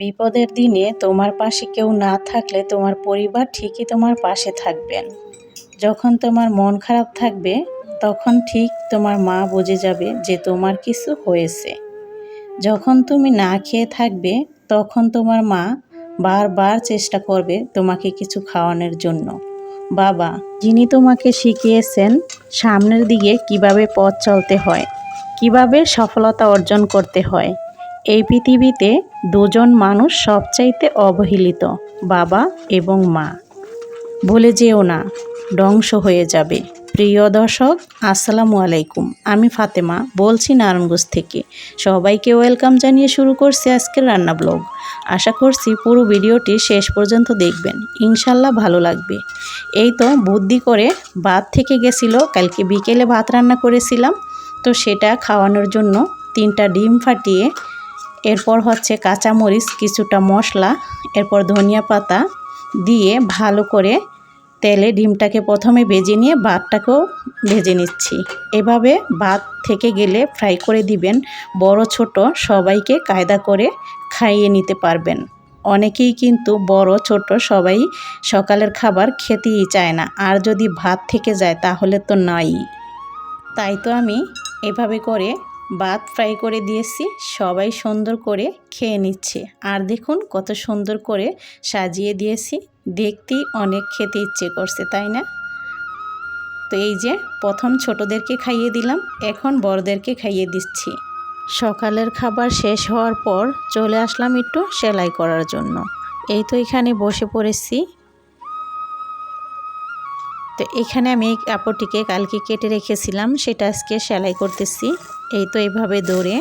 বিপদের দিনে তোমার পাশে কেউ না থাকলে তোমার পরিবার ঠিকই তোমার পাশে থাকবেন। যখন তোমার মন খারাপ থাকবে তখন ঠিক তোমার মা বুঝে যাবে যে তোমার কিছু হয়েছে। যখন তুমি না খেয়ে থাকবে তখন তোমার মা বারবার চেষ্টা করবে তোমাকে কিছু খাওয়ানোর জন্য। বাবা যিনি তোমাকে শিখিয়েছেন সামনের দিকে কিভাবে পথ চলতে হয়, কিভাবে সফলতা অর্জন করতে হয়। এই পৃথিবীতে দুজন মানুষ সবচাইতে অবহেলিত, বাবা এবং মা। ভুলে যেও না, ধ্বংস হয়ে যাবে। প্রিয় দর্শক, আসসালামু আলাইকুম। আমি ফাতেমা বলছি নারায়ণগঞ্জ থেকে। সবাইকে ওয়েলকাম জানিয়ে শুরু করছি আজকের রান্না ব্লগ। আশা করছি পুরো ভিডিওটি শেষ পর্যন্ত দেখবেন, ইনশাল্লাহ ভালো লাগবে। এই তো বুদ্ধি করে ভাত থেকে গেছিল, কালকে বিকেলে ভাত রান্না করেছিলাম, তো সেটা খাওয়ানোর জন্য 3টা ডিম ফাটিয়ে, এরপর হচ্ছে কাঁচামরিচ, কিছুটা মশলা, এরপর ধনিয়া পাতা দিয়ে ভালো করে তেলে ডিমটাকে প্রথমে ভেজে নিয়ে ভাতটাকেও ভেজে নিচ্ছি। এভাবে ভাত থেকে গেলে ফ্রাই করে দিবেন, বড় ছোট সবাইকে কায়দা করে খাইয়ে নিতে পারবেন। অনেকেই কিন্তু বড় ছোট সবাই সকালের খাবার খেতেই চায় না, আর যদি ভাত থেকে যায় তাহলে তো নাই। তাই তো আমি এভাবে করে ভাত ফ্রাই করে দিয়েছি, সবাই সুন্দর করে খেয়ে নিচ্ছে। আর দেখুন কত সুন্দর করে সাজিয়ে দিয়েছি, দেখতেই অনেক খেতে ইচ্ছে করছে, তাই না? তো এই যে প্রথম ছোটদেরকে খাইয়ে দিলাম, এখন বড়দেরকে খাইয়ে দিচ্ছি। সকালের খাবার শেষ হওয়ার পর চলে আসলাম একটু সেলাই করার জন্য। এই তো এখানে বসে পড়েছি। তো এখানে আমি এই কাপড়টিকে কালকে কেটে রেখেছিলাম, সেটা আজকে সেলাই করতেছি। এই তো এইভাবে দৌড়ে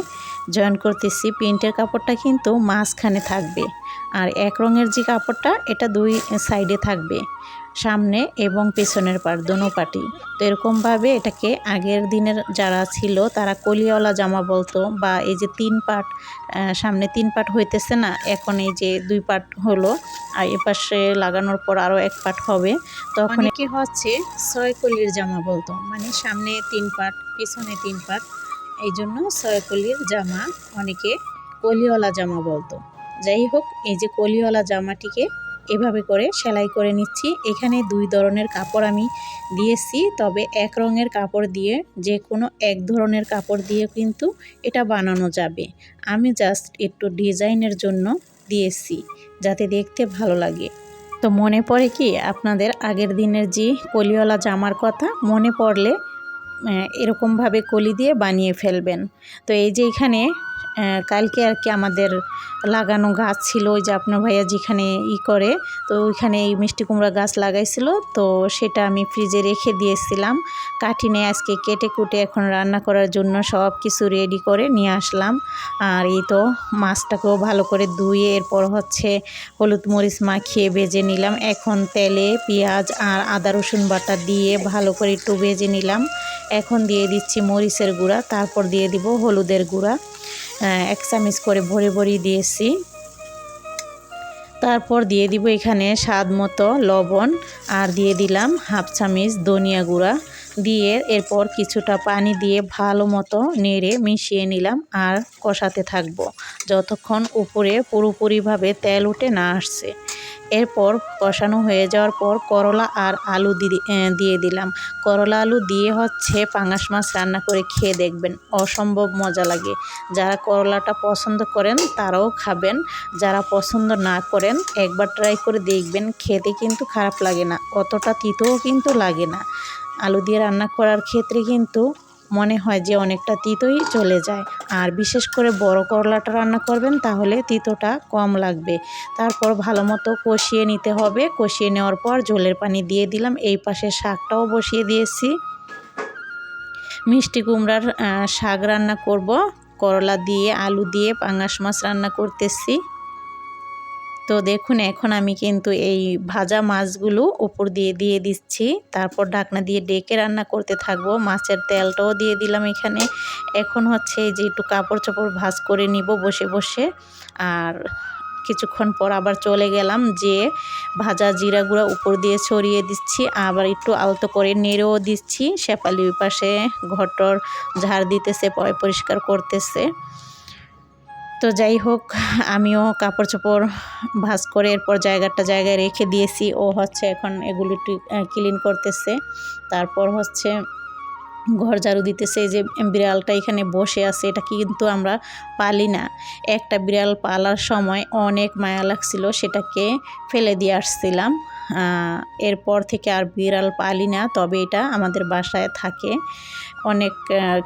জয়েন করতেছি। প্রিন্টের কাপড়টা কিন্তু মাঝখানে থাকবে, আর এক রঙের যে কাপড়টা এটা দুই সাইডে থাকবে, সামনে এবং পেছনের পার্ট, দোনো পার্টি। তো এরকমভাবে এটাকে আগের দিনের যারা ছিল তারা কলিওয়ালা জামা বলতো, বা এই যে 3 পার্ট, সামনে 3 পার্ট হইতেছে না, এখন এই যে 2 পার্ট হলো, আর এপাশে লাগানোর পর আরও 1 পার্ট হবে, তখন কি হচ্ছে 6 কলির জামা বলতো, মানে সামনে 3 পার্ট পিছনে 3 পার্ট, এই জন্য 6 কলির জামা, অনেকে কলিওয়ালা জামা বলতো। যাই হোক, এই যে কলিওয়ালা জামাটিকে এভাবে করে সেলাই করে নিচ্ছি। এখানে 2 ধরনের কাপড় আমি দিয়েছি, তবে এক রঙের কাপড় দিয়ে, যে কোনো এক ধরনের কাপড় দিয়ে কিন্তু এটা বানানো যাবে। আমি জাস্ট একটু ডিজাইনের জন্য দিয়েছি, যাতে দেখতে ভালো লাগে। তো মনে পড়ে কি আপনাদের আগের দিনের যে কলিওয়ালা জামার কথা? মনে পড়লে এরকমভাবে কলি দিয়ে বানিয়ে ফেলবেন। তো এই যে এখানে কালকে আর কি আমাদের লাগানো গাছ ছিল, ওই যে আপনার ভাইয়া যেখানে করে, তো ওইখানে এই মিষ্টি কুমড়া গাছ লাগাইছিল, তো সেটা আমি ফ্রিজে রেখে দিয়েছিলাম। কাঠিনে আজকে কেটে কুটে এখন রান্না করার জন্য সব কিছু রেডি করে নিয়ে আসলাম। আর এই তো মাছটাকেও ভালো করে ধুয়ে এরপর হচ্ছে হলুদ মরিচ মাখিয়ে ভেজে নিলাম। এখন তেলে পেঁয়াজ আর আদা রসুন বাটা দিয়ে ভালো করে একটু ভেজে নিলাম। এখন দিয়ে দিচ্ছি মরিচের গুঁড়া, তারপর দিয়ে দিব হলুদের গুঁড়া, 1 চামচ করে ভরে ভরে দিয়েছি। তারপর দিয়ে দিব এখানে স্বাদ মতো লবণ, আর দিয়ে দিলাম 1/2 চামচ ধনিয়া গুঁড়া দিয়ে, এরপর কিছুটা পানি দিয়ে ভালো মতো নেড়ে মিশিয়ে নিলাম আর কষাতে থাকবো যতক্ষণ উপরে পুরোপুরিভাবে তেল উঠে না আসছে। এরপর কষানো হয়ে যাওয়ার পর করলা আর আলু দিয়ে দিলাম। করলা আলু দিয়ে হচ্ছে পাঙাশ মাছ রান্না করে খেয়ে দেখবেন, অসম্ভব মজা লাগে। যারা করলাটা পছন্দ করেন তারাও খাবেন, যারা পছন্দ না করেন একবার ট্রাই করে দেখবেন, খেতে কিন্তু খারাপ লাগে না, অতটা তিতও কিন্তু লাগে না। আলু দিয়ে রান্না করার ক্ষেত্রে কিন্তু মনে হয় যে অনেকটা তিতই চলে যায়, আর বিশেষ করে বড় করলাটা রান্না করবেন তাহলে তিতোটা কম লাগবে। তারপর ভালো মতো কষিয়ে নিতে হবে। কষিয়ে নেওয়ার পর ঝোলের পানি দিয়ে দিলাম। এই পাশে শাকটাও বসিয়ে দিয়েছি, মিষ্টি কুমড়ার শাক রান্না করব, করলা দিয়ে আলু দিয়ে পাঙাশ মাছ রান্না করতেছি। তো দেখুন এখন আমি কিন্তু এই ভাজা মাছগুলো উপর দিয়ে দিয়ে দিচ্ছি, তারপর ঢাকনা দিয়ে ডেকে রান্না করতে থাকবো। মাছের তেলটাও দিয়ে দিলাম এখানে। এখন হচ্ছে এই যে একটু কাপড় চোপড় ভাঁজ করে নিব বসে বসে, আর কিছুক্ষণ পর আবার চলে গেলাম যে ভাজা জিরা গুঁড়া উপর দিয়ে ছড়িয়ে দিচ্ছি, আবার একটু আলতো করে নেড়েও দিচ্ছি। শেফালি ওই পাশে ঘরটর ঝাড় দিতেছে, পরিষ্কার করতেছে। তো যাই হোক, আমিও কাপড় চোপড় ভাঁজ করে এরপর জায়গায় রেখে দিয়েছি। ও হচ্ছে এখন এগুলি ক্লিন করতেছে। তারপর হচ্ছে ঘর ঝাড়ু দিতেছে। এই যে বিড়ালটা এখানে বসে আছে, এটা কিন্তু আমরা পালি না। একটা বিড়াল পালার সময় অনেক মায়া লাগছিল, সেটাকে ফেলে দিয়ে আসছিলাম। এরপর থেকে আর বিড়াল পালি না, তবে এটা আমাদের বাসায় থাকে। অনেক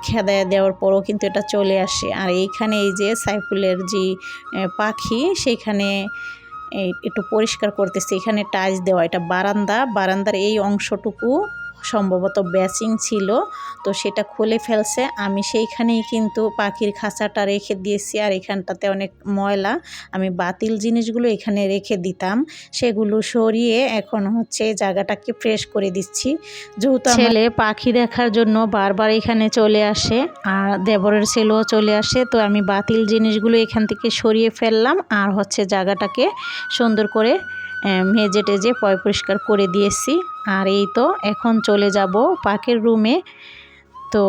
খেদায়া দেওয়ার পরও কিন্তু এটা চলে আসে। আর এইখানে এই যে সাইফুলের যে পাখি, সেইখানে একটু পরিষ্কার করতেছে। এখানে টাইলস দেওয়া, এটা বারান্দার এই অংশটুকু সম্ভবত ব্যাচিং ছিল, তো সেটা খুলে ফেলছে। আমি সেইখানেই কিন্তু পাখির খাঁচাটা রেখে দিয়েছি। আর এখানটাতে অনেক ময়লা, আমি বাতিল জিনিসগুলো এখানে রেখে দিতাম, সেগুলো সরিয়ে এখন হচ্ছে জায়গাটাকে ফ্রেশ করে দিচ্ছি। যেহেতু ছেলে পাখি দেখার জন্য বারবার এখানে চলে আসে, আর দেবরের ছেলেও চলে আসে, তো আমি বাতিল জিনিসগুলো এখান থেকে সরিয়ে ফেললাম। আর হচ্ছে জায়গাটাকে সুন্দর করে মেজে টেজে পরিষ্কার করে দিয়েছি। আর এই তো এখন চলে যাব পাখির রুমে। তো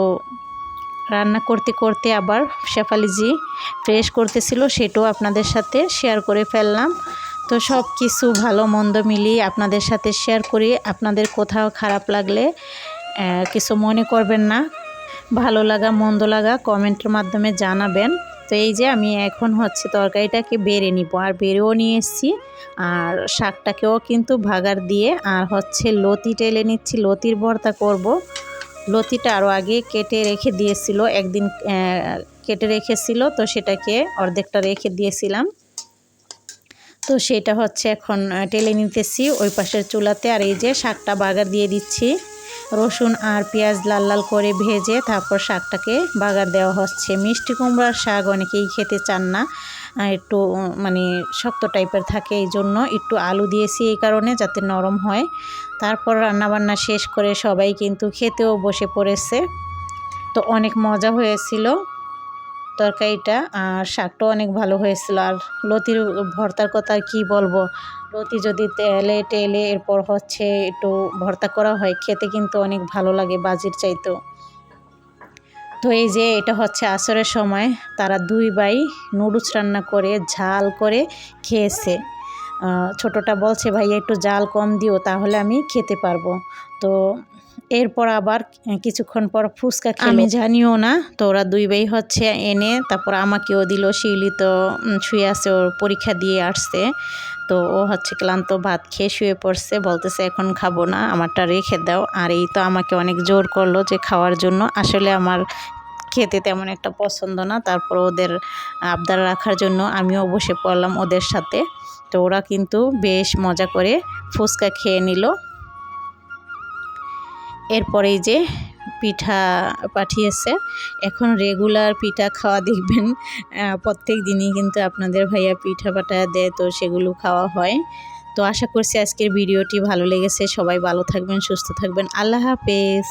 রান্না করতে করতে আবার শেফালিজি ফ্রেশ করতেছিল, সেটাও আপনাদের সাথে শেয়ার করে ফেললাম। তো সব কিছু ভালো মন্দ মিলিয়ে আপনাদের সাথে শেয়ার করি। আপনাদের কোথাও খারাপ লাগলে কিছু মনে করবেন না, ভালো লাগা মন্দ লাগা কমেন্টের মাধ্যমে জানাবেন। তো এই যে আমি এখন হচ্ছে তরকারিটাকে বেড়ে নিব, আর বেড়েও নিয়ে এসেছি। আর শাকটাকেও কিন্তু ভাগার দিয়ে আর হচ্ছে লতি টেলে নিচ্ছি, লতির ভর্তা করব। লতিটা আরও আগে কেটে রেখে দিয়েছিল, একদিন কেটে রেখেছিল, তো সেটাকে অর্ধেকটা রেখে দিয়েছিলাম। তো সেটা হচ্ছে এখন টেলে নিতেছি ওই পাশের চুলাতে। আর এই যে শাকটা বাগার দিয়ে দিচ্ছি, রসুন আর পেঁয়াজ লাল লাল করে ভেজে তারপর শাকটাকে বাগার দেওয়া হচ্ছে। মিষ্টি কুমড়ার শাক অনেকেই খেতে চান না, একটু মানে শক্ত টাইপের থাকে, এই জন্য একটু আলু দিয়েছি এই কারণে, যাতে নরম হয়। তারপর রান্নাবান্না শেষ করে সবাই কিন্তু খেতেও বসে পড়েছে। তো অনেক মজা হয়েছিল তরকারিটা, আর শাকটাও অনেক ভালো হয়েছিল। আর লতির ভর্তার কথা আর কী বলবো, লতি যদি তেলে টেলে এরপর হচ্ছে একটু ভর্তা করা হয়, খেতে কিন্তু অনেক ভালো লাগে বাজির চাইতেও। তো এই যে এটা হচ্ছে আসরের সময় তারা দুই ভাই নুডলস রান্না করে ঝাল করে খেয়েছে। ছোটটা বলছে ভাইয়া একটু জাল কম দিও, তাহলে আমি খেতে পারবো। তো এরপর আবার কিছুক্ষণ পর ফুচকা খেলো, আমি জানিও না। তো ওরা দুই ভাই হচ্ছে এনে তারপর আমাকেও দিল। শিউলি তো শুয়ে আছে, ওর পরীক্ষা দিয়ে আসছে, তো ও হচ্ছে ক্লান্ত, ভাত খেয়ে শুয়ে পড়ছে, বলতেছে এখন খাবো না, আমারটা রেখে দাও। আর এই তো আমাকে অনেক জোর করলো যে খাওয়ার জন্য। আসলে আমার খেতে তেমন একটা পছন্দ না, তারপর ওদের আবদার রাখার জন্য আমিও বসে পড়লাম ওদের সাথে। তো ওরা কিন্তু বেশ মজা করে ফুচকা খেয়ে নিল। এরপরেই যে পিঠা পাঠিয়েছে, এখন রেগুলার পিঠা খাওয়া দেখবেন প্রত্যেক দিনই কিন্তু আপনাদের ভাইয়া পিঠা পাঠায় দেয়, তো সেগুলো খাওয়া হয়। তো আশা করছি আজকের ভিডিওটি ভালো লেগেছে। সবাই ভালো থাকবেন, সুস্থ থাকবেন। আল্লাহ হাফেজ।